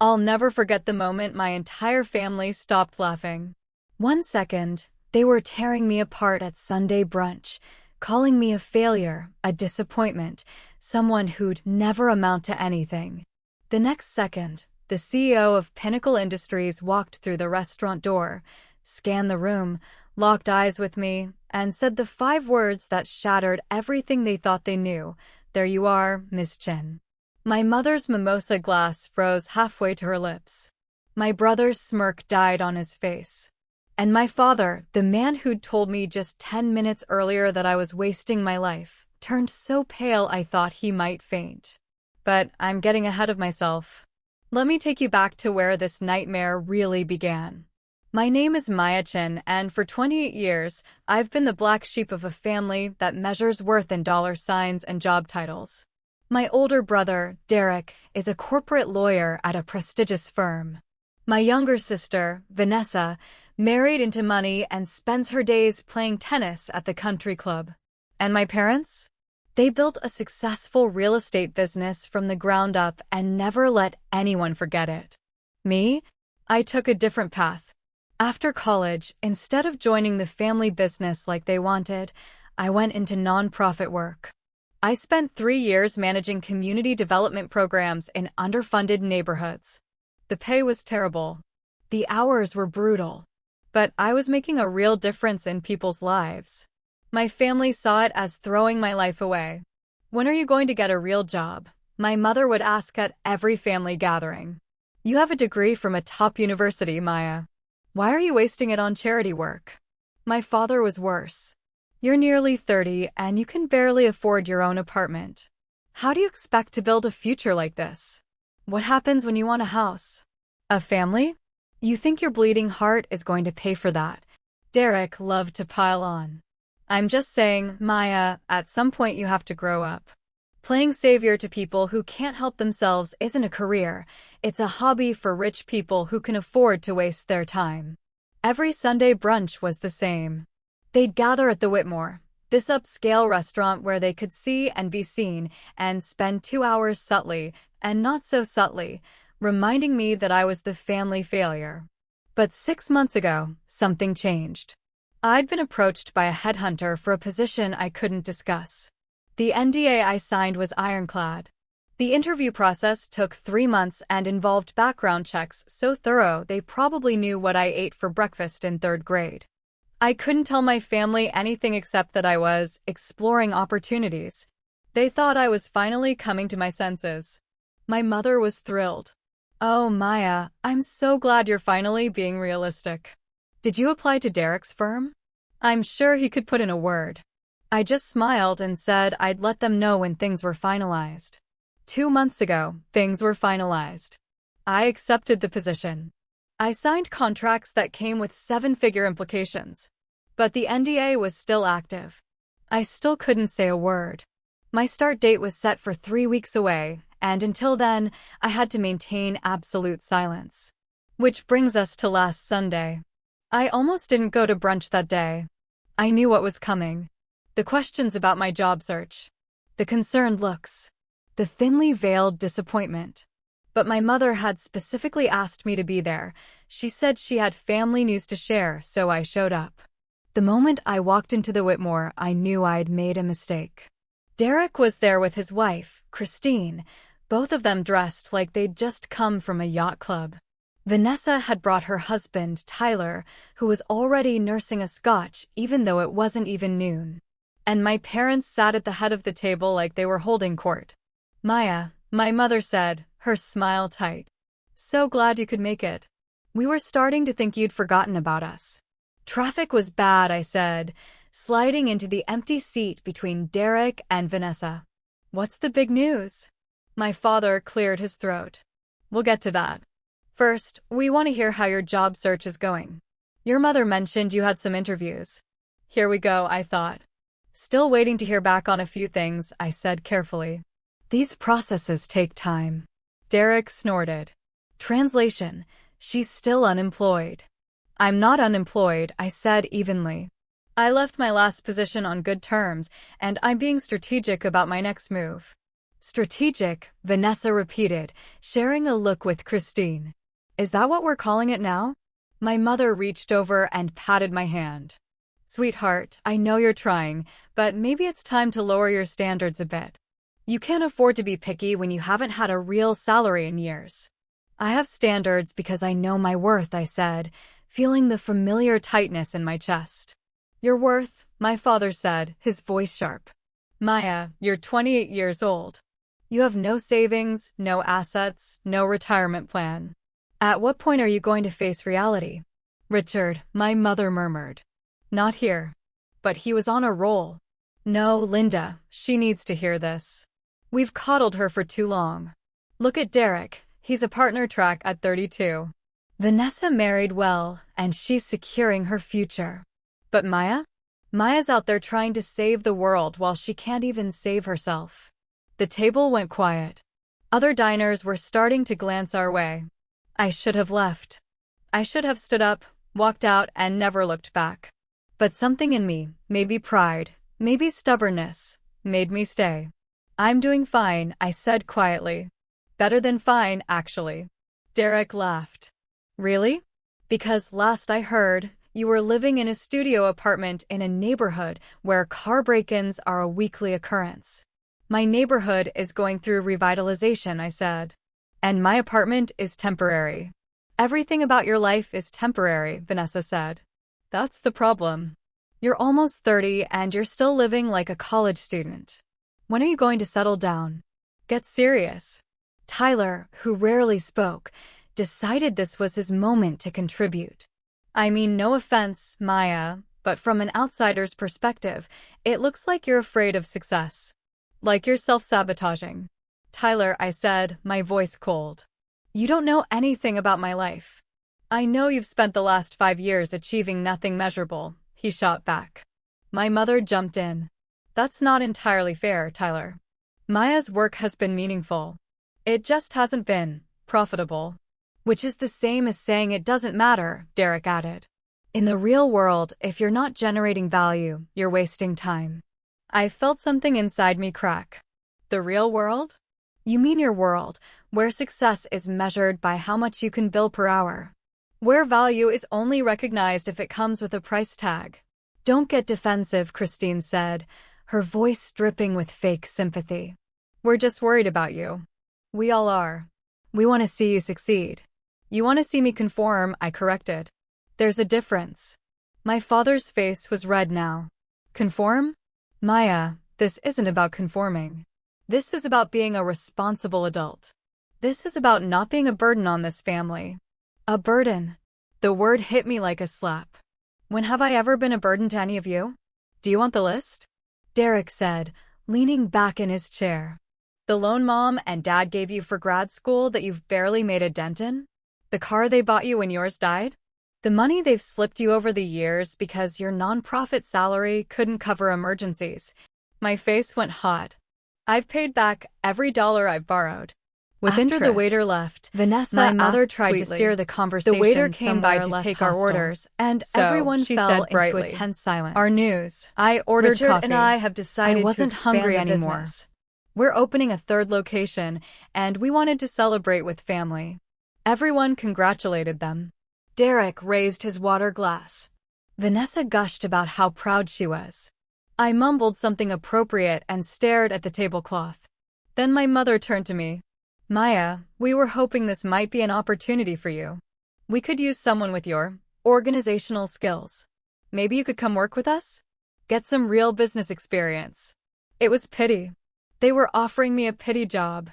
I'll never forget the moment my entire family stopped laughing. 1 second, they were tearing me apart at Sunday brunch, calling me a failure, a disappointment, someone who'd never amount to anything. The next second, the CEO of Pinnacle Industries walked through the restaurant door, scanned the room, locked eyes with me, and said the 5 words that shattered everything they thought they knew. "There you are, Miss Chen." My mother's mimosa glass froze halfway to her lips. My brother's smirk died on his face. And my father, the man who'd told me just 10 minutes earlier that I was wasting my life, turned so pale I thought he might faint. But I'm getting ahead of myself. Let me take you back to where this nightmare really began. My name is Maya Chen, and for 28 years, I've been the black sheep of a family that measures worth in dollar signs and job titles. My older brother, Derek, is a corporate lawyer at a prestigious firm. My younger sister, Vanessa, married into money and spends her days playing tennis at the country club. And my parents? They built a successful real estate business from the ground up and never let anyone forget it. Me? I took a different path. After college, instead of joining the family business like they wanted, I went into nonprofit work. I spent 3 years managing community development programs in underfunded neighborhoods. The pay was terrible. The hours were brutal. But I was making a real difference in people's lives. My family saw it as throwing my life away. "When are you going to get a real job?" my mother would ask at every family gathering. "You have a degree from a top university, Maya. Why are you wasting it on charity work?" My father was worse. "You're nearly 30 and you can barely afford your own apartment. How do you expect to build a future like this? What happens when you want a house? A family? You think your bleeding heart is going to pay for that?" Derek loved to pile on. "I'm just saying, Maya, at some point you have to grow up. Playing savior to people who can't help themselves isn't a career. It's a hobby for rich people who can afford to waste their time." Every Sunday brunch was the same. They'd gather at the Whitmore, this upscale restaurant where they could see and be seen, and spend 2 hours subtly, and not so subtly, reminding me that I was the family failure. But 6 months ago, something changed. I'd been approached by a headhunter for a position I couldn't discuss. The NDA I signed was ironclad. The interview process took 3 months and involved background checks so thorough they probably knew what I ate for breakfast in 3rd grade. I couldn't tell my family anything except that I was exploring opportunities. They thought I was finally coming to my senses. My mother was thrilled. "Oh, Maya, I'm so glad you're finally being realistic. Did you apply to Derek's firm? I'm sure he could put in a word." I just smiled and said I'd let them know when things were finalized. 2 months ago, things were finalized. I accepted the position. I signed contracts that came with 7-figure implications. But the NDA was still active. I still couldn't say a word. My start date was set for 3 weeks away, and until then, I had to maintain absolute silence. Which brings us to last Sunday. I almost didn't go to brunch that day. I knew what was coming. The questions about my job search. The concerned looks. The thinly veiled disappointment. But my mother had specifically asked me to be there. She said she had family news to share, so I showed up. The moment I walked into the Whitmore, I knew I'd made a mistake. Derek was there with his wife, Christine, both of them dressed like they'd just come from a yacht club. Vanessa had brought her husband, Tyler, who was already nursing a scotch even though it wasn't even noon. And my parents sat at the head of the table like they were holding court. "Maya," my mother said, her smile tight. "So glad you could make it. We were starting to think you'd forgotten about us." "Traffic was bad," I said, sliding into the empty seat between Derek and Vanessa. "What's the big news?" My father cleared his throat. "We'll get to that. First, we want to hear how your job search is going. Your mother mentioned you had some interviews." Here we go, I thought. "Still waiting to hear back on a few things," I said carefully. "These processes take time." Derek snorted. Translation: "She's still unemployed." "I'm not unemployed," I said evenly. "I left my last position on good terms, and I'm being strategic about my next move." Strategic, Vanessa repeated, sharing a look with Christine. Is that what we're calling it now? My mother reached over and patted my hand. Sweetheart, I know you're trying, but maybe it's time to lower your standards a bit. You can't afford to be picky when you haven't had a real salary in years. I have standards because I know my worth, I said, feeling the familiar tightness in my chest. Your worth, my father said, his voice sharp. Maya, you're 28 years old. You have no savings, no assets, no retirement plan. At what point are you going to face reality? Richard, my mother murmured. Not here. But he was on a roll. No, Linda, she needs to hear this. We've coddled her for too long. Look at Derek, he's a partner track at 32. Vanessa married well, and she's securing her future. But Maya? Maya's out there trying to save the world while she can't even save herself. The table went quiet. Other diners were starting to glance our way. I should have left. I should have stood up, walked out, and never looked back. But something in me, maybe pride, maybe stubbornness, made me stay. I'm doing fine, I said quietly. Better than fine, actually. Derek laughed. Really? Because last I heard, you were living in a studio apartment in a neighborhood where car break-ins are a weekly occurrence. My neighborhood is going through revitalization, I said. And my apartment is temporary. Everything about your life is temporary, Vanessa said. That's the problem. You're almost 30 and you're still living like a college student. When are you going to settle down? Get serious. Tyler, who rarely spoke, decided this was his moment to contribute. I mean, no offense, Maya, but from an outsider's perspective, it looks like you're afraid of success. Like you're self-sabotaging. Tyler, I said, my voice cold. You don't know anything about my life. I know you've spent the last 5 years achieving nothing measurable, he shot back. My mother jumped in. That's not entirely fair, Tyler. Maya's work has been meaningful. It just hasn't been profitable. Which is the same as saying it doesn't matter, Derek added. In the real world, if you're not generating value, you're wasting time. I felt something inside me crack. The real world? You mean your world, where success is measured by how much you can bill per hour. Where value is only recognized if it comes with a price tag. Don't get defensive, Christine said, her voice dripping with fake sympathy. We're just worried about you. We all are. We want to see you succeed. You want to see me conform, I corrected. There's a difference. My father's face was red now. Conform? Maya, this isn't about conforming. This is about being a responsible adult. This is about not being a burden on this family. A burden. The word hit me like a slap. When have I ever been a burden to any of you? Do you want the list? Derek said, leaning back in his chair. The loan mom and dad gave you for grad school that you've barely made a dent in? The car they bought you when yours died? The money they've slipped you over the years because your nonprofit salary couldn't cover emergencies. My face went hot. I've paid back every dollar I've borrowed. With After interest. The waiter left, Vanessa, my mother tried to steer the conversation. The waiter came by to take our orders, and everyone fell into a tense silence. Our news. I ordered Richard coffee. And I have decided I wasn't hungry anymore. We're opening a third location, and we wanted to celebrate with family. Everyone congratulated them. Derek raised his water glass. Vanessa gushed about how proud she was. I mumbled something appropriate and stared at the tablecloth. Then my mother turned to me. Maya, we were hoping this might be an opportunity for you. We could use someone with your organizational skills. Maybe you could come work with us? Get some real business experience. It was pity. They were offering me a pity job.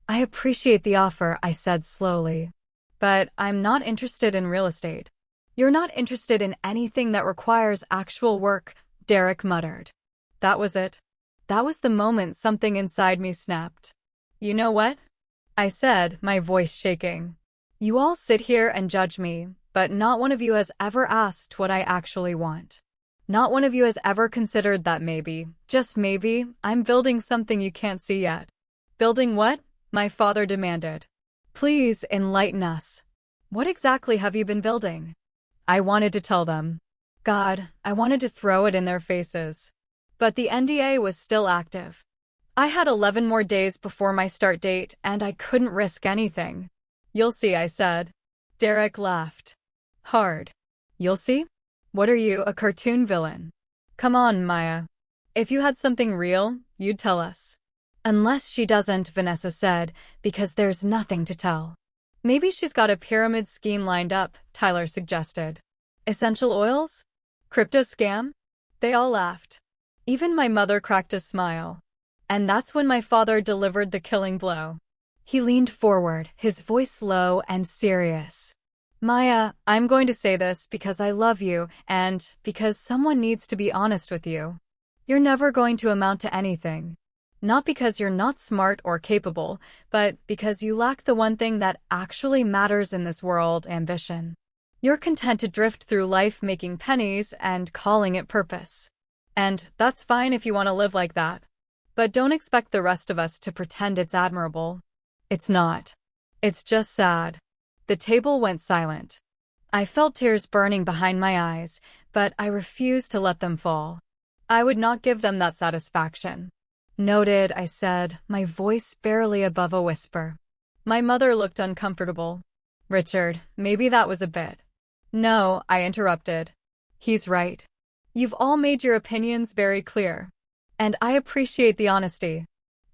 I appreciate the offer, I said slowly. But I'm not interested in real estate. You're not interested in anything that requires actual work, Derek muttered. That was it. That was the moment something inside me snapped. You know what? I said, my voice shaking. You all sit here and judge me, but not one of you has ever asked what I actually want. Not one of you has ever considered that maybe, just maybe, I'm building something you can't see yet. Building what? My father demanded. Please enlighten us. What exactly have you been building? I wanted to tell them. God, I wanted to throw it in their faces. But the NDA was still active. I had 11 more days before my start date, and I couldn't risk anything. You'll see, I said. Derek laughed. Hard. You'll see? What are you, a cartoon villain? Come on, Maya. If you had something real, you'd tell us. Unless she doesn't, Vanessa said, because there's nothing to tell. Maybe she's got a pyramid scheme lined up, Tyler suggested. Essential oils? Crypto scam? They all laughed. Even my mother cracked a smile. And that's when my father delivered the killing blow. He leaned forward, his voice low and serious. Maya, I'm going to say this because I love you and because someone needs to be honest with you. You're never going to amount to anything. Not because you're not smart or capable, but because you lack the one thing that actually matters in this world, ambition. You're content to drift through life making pennies and calling it purpose. And that's fine if you want to live like that. But don't expect the rest of us to pretend it's admirable. It's not. It's just sad. The table went silent. I felt tears burning behind my eyes, but I refused to let them fall. I would not give them that satisfaction. Noted, I said, my voice barely above a whisper. My mother looked uncomfortable. Richard, maybe that was a bit. No, I interrupted. He's right. You've all made your opinions very clear. And I appreciate the honesty.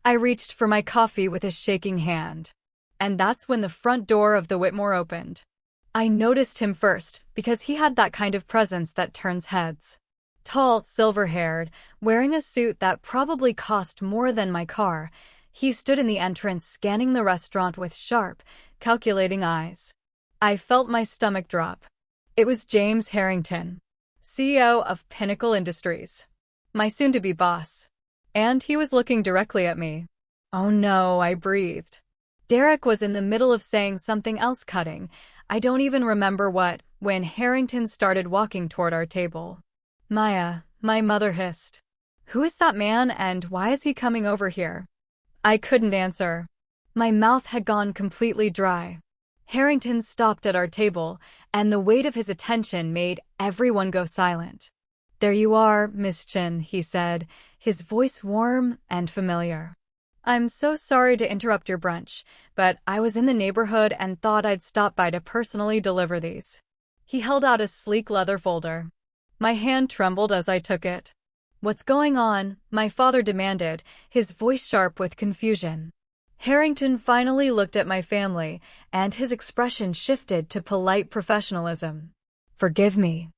I reached for my coffee with a shaking hand. And that's when the front door of the Whitmore opened. I noticed him first, because he had that kind of presence that turns heads. Tall, silver-haired, wearing a suit that probably cost more than my car, he stood in the entrance scanning the restaurant with sharp, calculating eyes. I felt my stomach drop. It was James Harrington, CEO of Pinnacle Industries, my soon-to-be boss. And he was looking directly at me. Oh no, I breathed. Derek was in the middle of saying something else cutting, I don't even remember what, when Harrington started walking toward our table. Maya, my mother hissed. Who is that man and why is he coming over here? I couldn't answer. My mouth had gone completely dry. Harrington stopped at our table, and the weight of his attention made everyone go silent. There you are, Miss Chin, he said, his voice warm and familiar. I'm so sorry to interrupt your brunch, but I was in the neighborhood and thought I'd stop by to personally deliver these. He held out a sleek leather folder. My hand trembled as I took it. What's going on? My father demanded, his voice sharp with confusion. Harrington finally looked at my family, and his expression shifted to polite professionalism. Forgive me.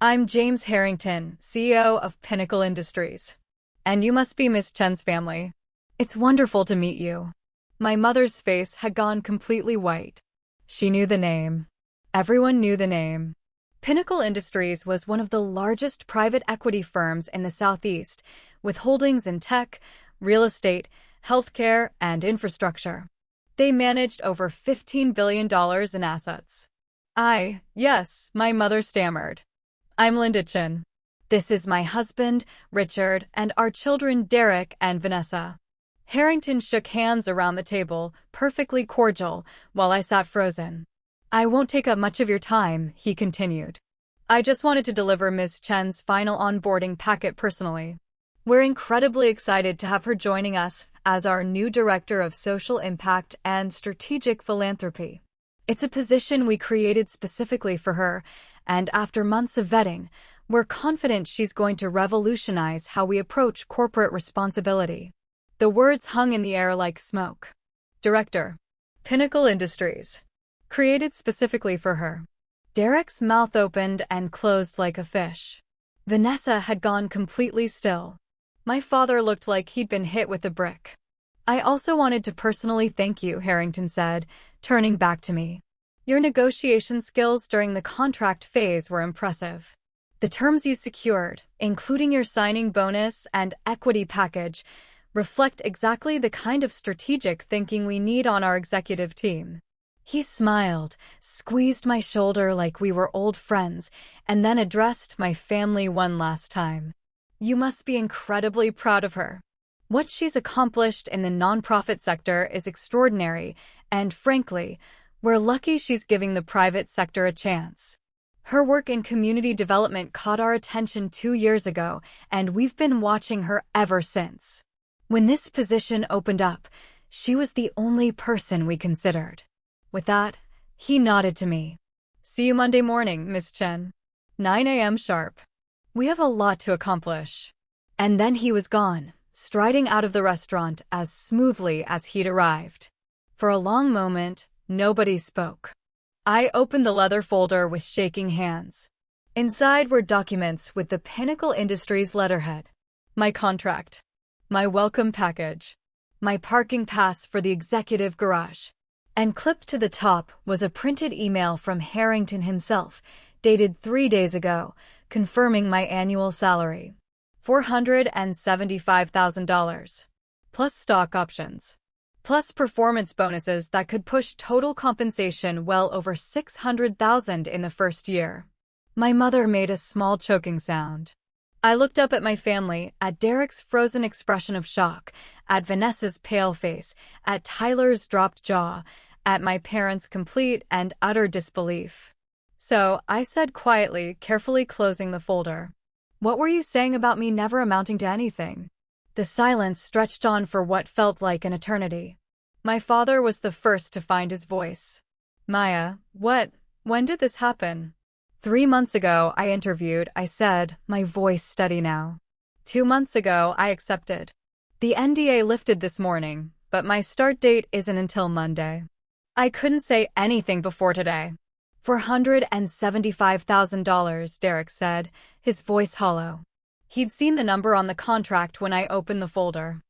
I'm James Harrington, CEO of Pinnacle Industries. And you must be Miss Chen's family. It's wonderful to meet you. My mother's face had gone completely white. She knew the name. Everyone knew the name. Pinnacle Industries was one of the largest private equity firms in the Southeast, with holdings in tech, real estate, healthcare, and infrastructure. They managed over $15 billion in assets. Yes, my mother stammered. I'm Linda Chin. This is my husband, Richard, and our children Derek and Vanessa. Harrington shook hands around the table, perfectly cordial, while I sat frozen. I won't take up much of your time, he continued. I just wanted to deliver Ms. Chen's final onboarding packet personally. We're incredibly excited to have her joining us as our new Director of Social Impact and Strategic Philanthropy. It's a position we created specifically for her, and after months of vetting, we're confident she's going to revolutionize how we approach corporate responsibility. The words hung in the air like smoke. Director. Pinnacle Industries. Created specifically for her. Derek's mouth opened and closed like a fish. Vanessa had gone completely still. My father looked like he'd been hit with a brick. I also wanted to personally thank you, Harrington said, turning back to me. Your negotiation skills during the contract phase were impressive. The terms you secured, including your signing bonus and equity package, reflect exactly the kind of strategic thinking we need on our executive team. He smiled, squeezed my shoulder like we were old friends, and then addressed my family one last time. You must be incredibly proud of her. What she's accomplished in the nonprofit sector is extraordinary, and frankly, we're lucky she's giving the private sector a chance. Her work in community development caught our attention 2 years ago, and we've been watching her ever since. When this position opened up, she was the only person we considered. With that, he nodded to me. See you Monday morning, Miss Chen. 9 a.m. sharp. We have a lot to accomplish. And then he was gone, striding out of the restaurant as smoothly as he'd arrived. For a long moment, nobody spoke. I opened the leather folder with shaking hands. Inside were documents with the Pinnacle Industries letterhead. My contract. My welcome package. My parking pass for the executive garage. And clipped to the top was a printed email from Harrington himself, dated 3 days ago, confirming my annual salary. $475,000. Plus stock options. Plus performance bonuses that could push total compensation well over $600,000 in the first year. My mother made a small choking sound. I looked up at my family, at Derek's frozen expression of shock, at Vanessa's pale face, at Tyler's dropped jaw, at my parents' complete and utter disbelief. So, I said quietly, carefully closing the folder. What were you saying about me never amounting to anything? The silence stretched on for what felt like an eternity. My father was the first to find his voice. Maya, when did this happen? 3 months ago, I interviewed, I said, my voice steady now. 2 months ago, I accepted. The NDA lifted this morning, but my start date isn't until Monday. I couldn't say anything before today. $475,000, Derek said, his voice hollow. He'd seen the number on the contract when I opened the folder.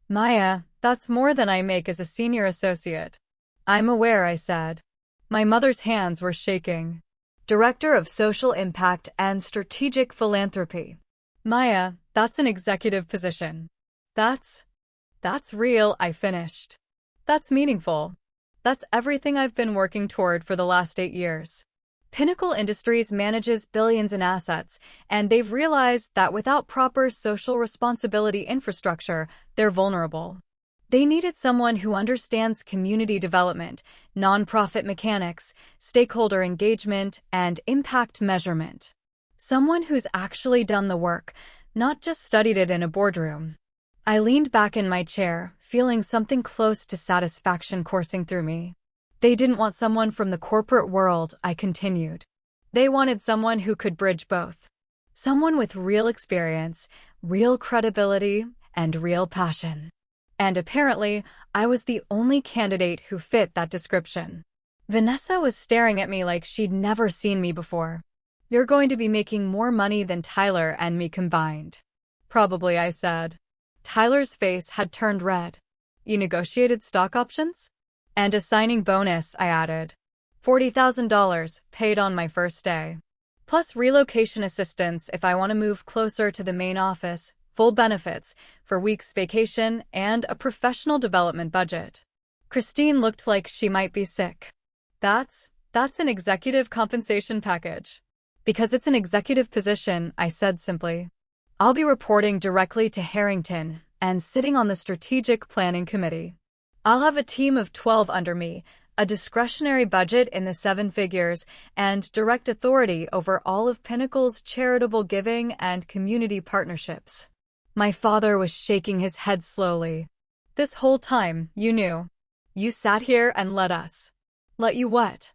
Maya, that's more than I make as a senior associate. I'm aware, I said. My mother's hands were shaking. Director of Social Impact and Strategic Philanthropy. Maya, that's an executive position. That's real, I finished. That's meaningful. That's everything I've been working toward for the last 8 years. Pinnacle Industries manages billions in assets, and they've realized that without proper social responsibility infrastructure, they're vulnerable. They needed someone who understands community development, nonprofit mechanics, stakeholder engagement, and impact measurement. Someone who's actually done the work, not just studied it in a boardroom. I leaned back in my chair, feeling something close to satisfaction coursing through me. They didn't want someone from the corporate world, I continued. They wanted someone who could bridge both. Someone with real experience, real credibility, and real passion. And apparently, I was the only candidate who fit that description. Vanessa was staring at me like she'd never seen me before. You're going to be making more money than Tyler and me combined. Probably, I said. Tyler's face had turned red. You negotiated stock options? And a signing bonus, I added. $40,000, paid on my first day. Plus relocation assistance if I want to move closer to the main office, full benefits, for weeks vacation, and a professional development budget. Christine looked like she might be sick. That's an executive compensation package. Because it's an executive position, I said simply. I'll be reporting directly to Harrington and sitting on the strategic planning committee. I'll have a team of 12 under me, a discretionary budget in the 7 figures, and direct authority over all of Pinnacle's charitable giving and community partnerships. My father was shaking his head slowly. This whole time, you knew. You sat here and let us. Let you what?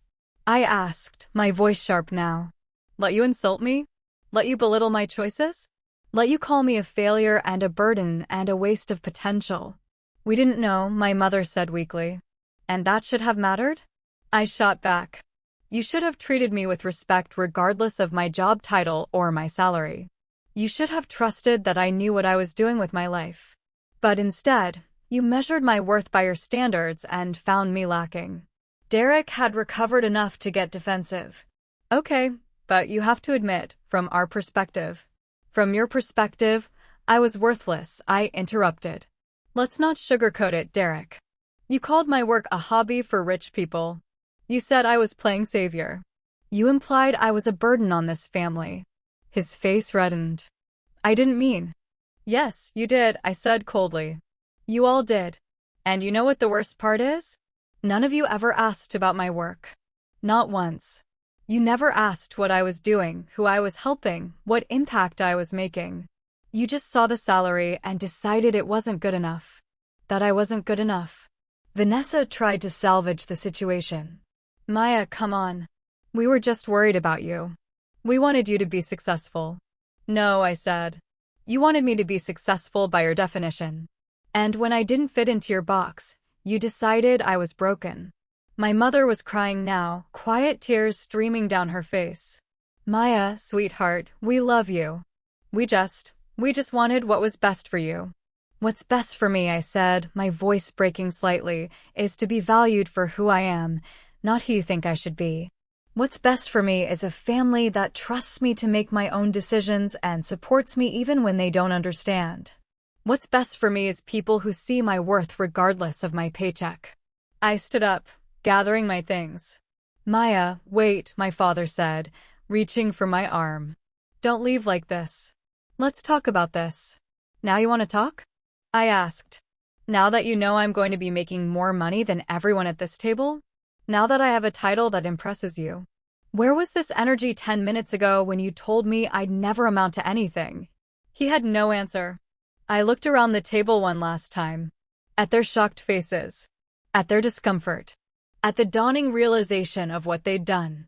I asked, my voice sharp now. Let you insult me? Let you belittle my choices? Let you call me a failure and a burden and a waste of potential? We didn't know, my mother said weakly. And that should have mattered? I shot back. You should have treated me with respect regardless of my job title or my salary. You should have trusted that I knew what I was doing with my life. But instead, you measured my worth by your standards and found me lacking. Derek had recovered enough to get defensive. Okay, but you have to admit, from our perspective. From your perspective, I was worthless, I interrupted. Let's not sugarcoat it, Derek. You called my work a hobby for rich people. You said I was playing savior. You implied I was a burden on this family. His face reddened. I didn't mean. Yes, you did, I said coldly. You all did. And you know what the worst part is? None of you ever asked about my work. Not once. You never asked what I was doing, who I was helping, what impact I was making. You just saw the salary and decided it wasn't good enough. That I wasn't good enough. Vanessa tried to salvage the situation. Maya, come on. We were just worried about you. We wanted you to be successful. No, I said. You wanted me to be successful by your definition. And when I didn't fit into your box, you decided I was broken. My mother was crying now, quiet tears streaming down her face. Maya, sweetheart, we love you. We just wanted what was best for you. What's best for me, I said, my voice breaking slightly, is to be valued for who I am, not who you think I should be. What's best for me is a family that trusts me to make my own decisions and supports me even when they don't understand. What's best for me is people who see my worth regardless of my paycheck. I stood up, gathering my things. Maya, wait, my father said, reaching for my arm. Don't leave like this. Let's talk about this. Now you want to talk? I asked. Now that you know I'm going to be making more money than everyone at this table? Now that I have a title that impresses you? Where was this energy 10 minutes ago when you told me I'd never amount to anything? He had no answer. I looked around the table one last time. At their shocked faces. At their discomfort. At the dawning realization of what they'd done.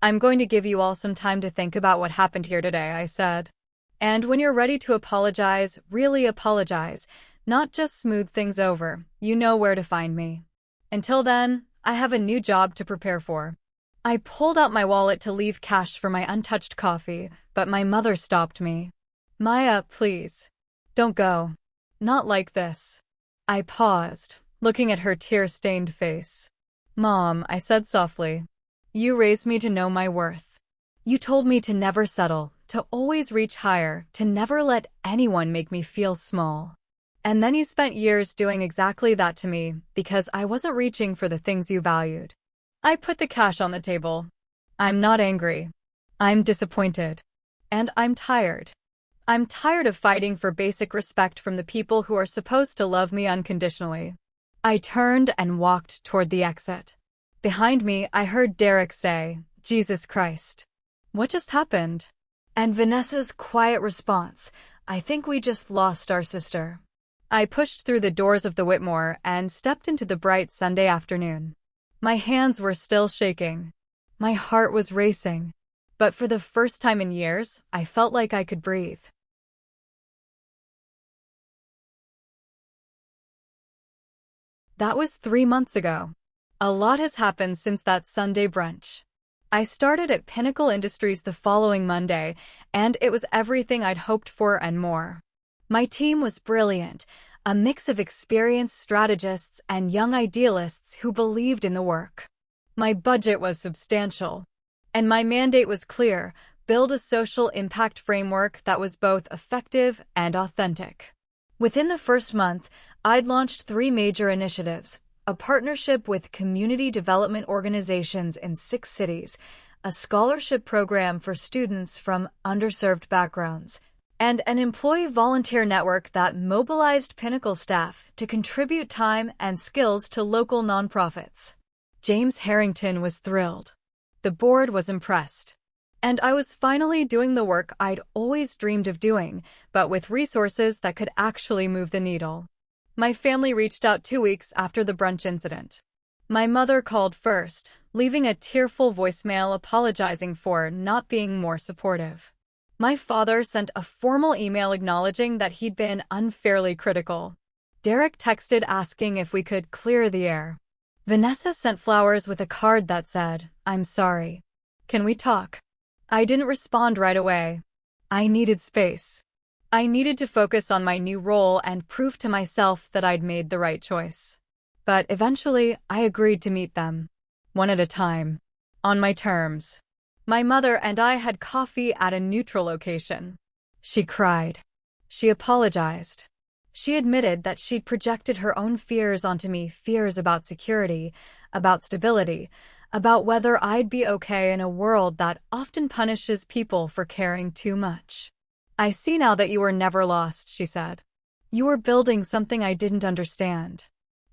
I'm going to give you all some time to think about what happened here today, I said. And when you're ready to apologize, really apologize, not just smooth things over, you know where to find me. Until then, I have a new job to prepare for. I pulled out my wallet to leave cash for my untouched coffee, but my mother stopped me. Maya, please. Don't go. Not like this. I paused, looking at her tear-stained face. Mom, I said softly. You raised me to know my worth. You told me to never settle, to always reach higher, to never let anyone make me feel small. And then you spent years doing exactly that to me, because I wasn't reaching for the things you valued. I put the cash on the table. I'm not angry. I'm disappointed. And I'm tired. I'm tired of fighting for basic respect from the people who are supposed to love me unconditionally. I turned and walked toward the exit. Behind me, I heard Derek say, Jesus Christ. What just happened? And Vanessa's quiet response, I think we just lost our sister. I pushed through the doors of the Whitmore and stepped into the bright Sunday afternoon. My hands were still shaking. My heart was racing. But for the first time in years, I felt like I could breathe. That was 3 months ago. A lot has happened since that Sunday brunch. I started at Pinnacle Industries the following Monday, and it was everything I'd hoped for and more. My team was brilliant, a mix of experienced strategists and young idealists who believed in the work. My budget was substantial, and my mandate was clear: build a social impact framework that was both effective and authentic. Within the first month, I'd launched 3 major initiatives: a partnership with community development organizations in 6 cities, a scholarship program for students from underserved backgrounds, and an employee volunteer network that mobilized Pinnacle staff to contribute time and skills to local nonprofits. James Harrington was thrilled. The board was impressed. And I was finally doing the work I'd always dreamed of doing, but with resources that could actually move the needle. My family reached out 2 weeks after the brunch incident. My mother called first, leaving a tearful voicemail apologizing for not being more supportive. My father sent a formal email acknowledging that he'd been unfairly critical. Derek texted asking if we could clear the air. Vanessa sent flowers with a card that said, I'm sorry. Can we talk? I didn't respond right away. I needed space. I needed to focus on my new role and prove to myself that I'd made the right choice. But eventually, I agreed to meet them. One at a time. On my terms. My mother and I had coffee at a neutral location. She cried. She apologized. She admitted that she'd projected her own fears onto me, fears about security, about stability, about whether I'd be okay in a world that often punishes people for caring too much. I see now that you were never lost, she said. You were building something I didn't understand.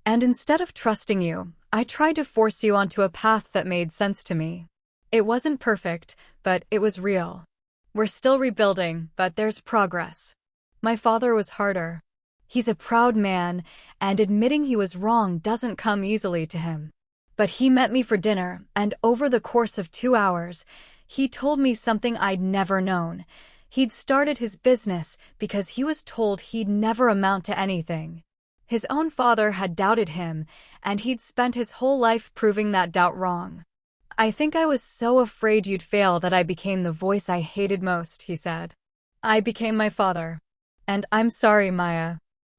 And instead of trusting you, I tried to force you onto a path that made sense to me. It wasn't perfect, but it was real. We're still rebuilding, but there's progress. My father was harder. He's a proud man, and admitting he was wrong doesn't come easily to him. But he met me for dinner, and over the course of 2 hours, he told me something I'd never known. He'd started his business because he was told he'd never amount to anything. His own father had doubted him, and he'd spent his whole life proving that doubt wrong. I think I was so afraid you'd fail that I became the voice I hated most, he said. I became my father. And I'm sorry, Maya.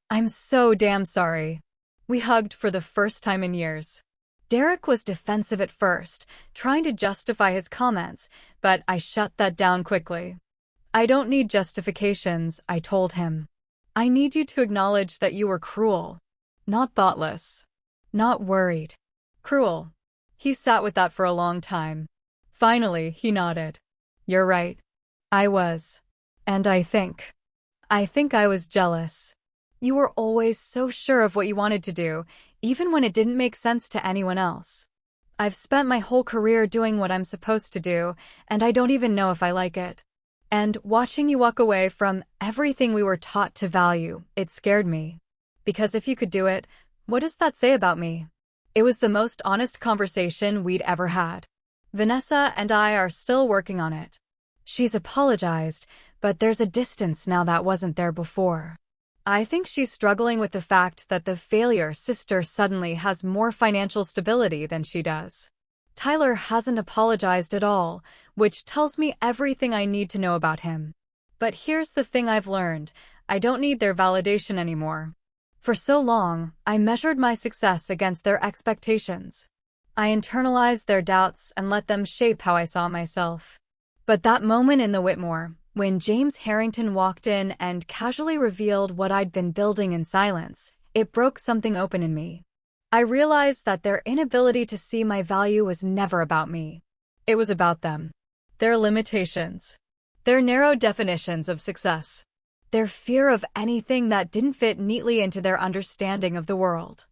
I'm so damn sorry. We hugged for the first time in years. Derek was defensive at first, trying to justify his comments, but I shut that down quickly. I don't need justifications, I told him. I need you to acknowledge that you were cruel. Not thoughtless. Not worried. Cruel. He sat with that for a long time. Finally, he nodded. You're right. I was. And I think I was jealous. You were always so sure of what you wanted to do, even when it didn't make sense to anyone else. I've spent my whole career doing what I'm supposed to do, and I don't even know if I like it. And watching you walk away from everything we were taught to value, it scared me. Because if you could do it, what does that say about me? It was the most honest conversation we'd ever had. Vanessa and I are still working on it. She's apologized, but there's a distance now that wasn't there before. I think she's struggling with the fact that the failure sister suddenly has more financial stability than she does. Tyler hasn't apologized at all, which tells me everything I need to know about him. But here's the thing I've learned. I don't need their validation anymore. For so long, I measured my success against their expectations. I internalized their doubts and let them shape how I saw myself. But that moment in the Whitmore, when James Harrington walked in and casually revealed what I'd been building in silence, it broke something open in me. I realized that their inability to see my value was never about me. It was about them. Their limitations. Their narrow definitions of success. Their fear of anything that didn't fit neatly into their understanding of the world.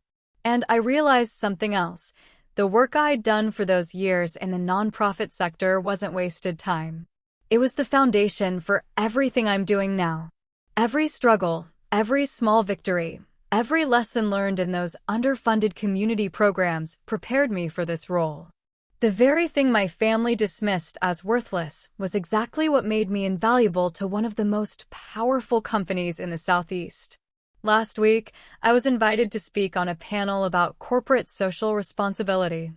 And I realized something else. The work I'd done for those years in the nonprofit sector wasn't wasted time. It was the foundation for everything I'm doing now. Every struggle, every small victory, every lesson learned in those underfunded community programs prepared me for this role. The very thing my family dismissed as worthless was exactly what made me invaluable to one of the most powerful companies in the Southeast. Last week, I was invited to speak on a panel about corporate social responsibility.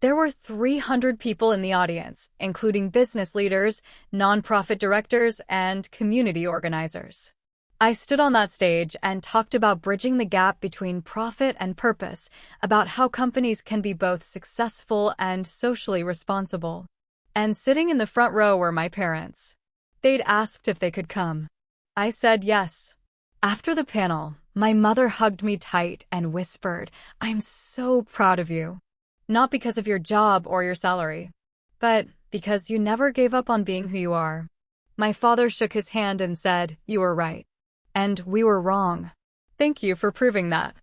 There were 300 people in the audience, including business leaders, nonprofit directors, and community organizers. I stood on that stage and talked about bridging the gap between profit and purpose, about how companies can be both successful and socially responsible. And sitting in the front row were my parents. They'd asked if they could come. I said yes. After the panel, my mother hugged me tight and whispered, "I'm so proud of you. Not because of your job or your salary, but because you never gave up on being who you are." My father shook his hand and said, "You were right. And we were wrong. Thank you for proving that.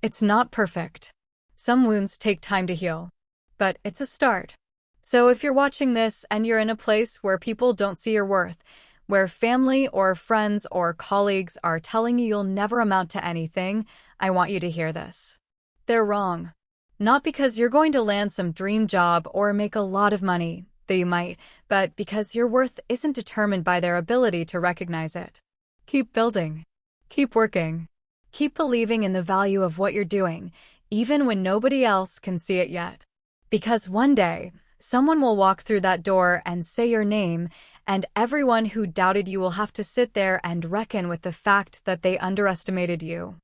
It's not perfect. Some wounds take time to heal. But it's a start. So if you're watching this and you're in a place where people don't see your worth, where family or friends or colleagues are telling you you'll never amount to anything, I want you to hear this. They're wrong. Not because you're going to land some dream job or make a lot of money, though you might, but because your worth isn't determined by their ability to recognize it. Keep building. Keep working. Keep believing in the value of what you're doing, even when nobody else can see it yet. Because one day, someone will walk through that door and say your name, and everyone who doubted you will have to sit there and reckon with the fact that they underestimated you.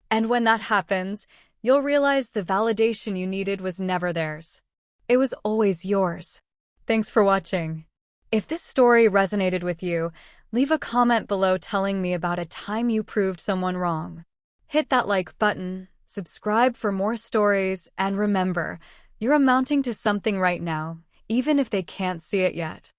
And when that happens, you'll realize the validation you needed was never theirs. It was always yours. Thanks for watching. If this story resonated with you, leave a comment below telling me about a time you proved someone wrong. Hit that like button, subscribe for more stories, and remember, you're amounting to something right now, even if they can't see it yet.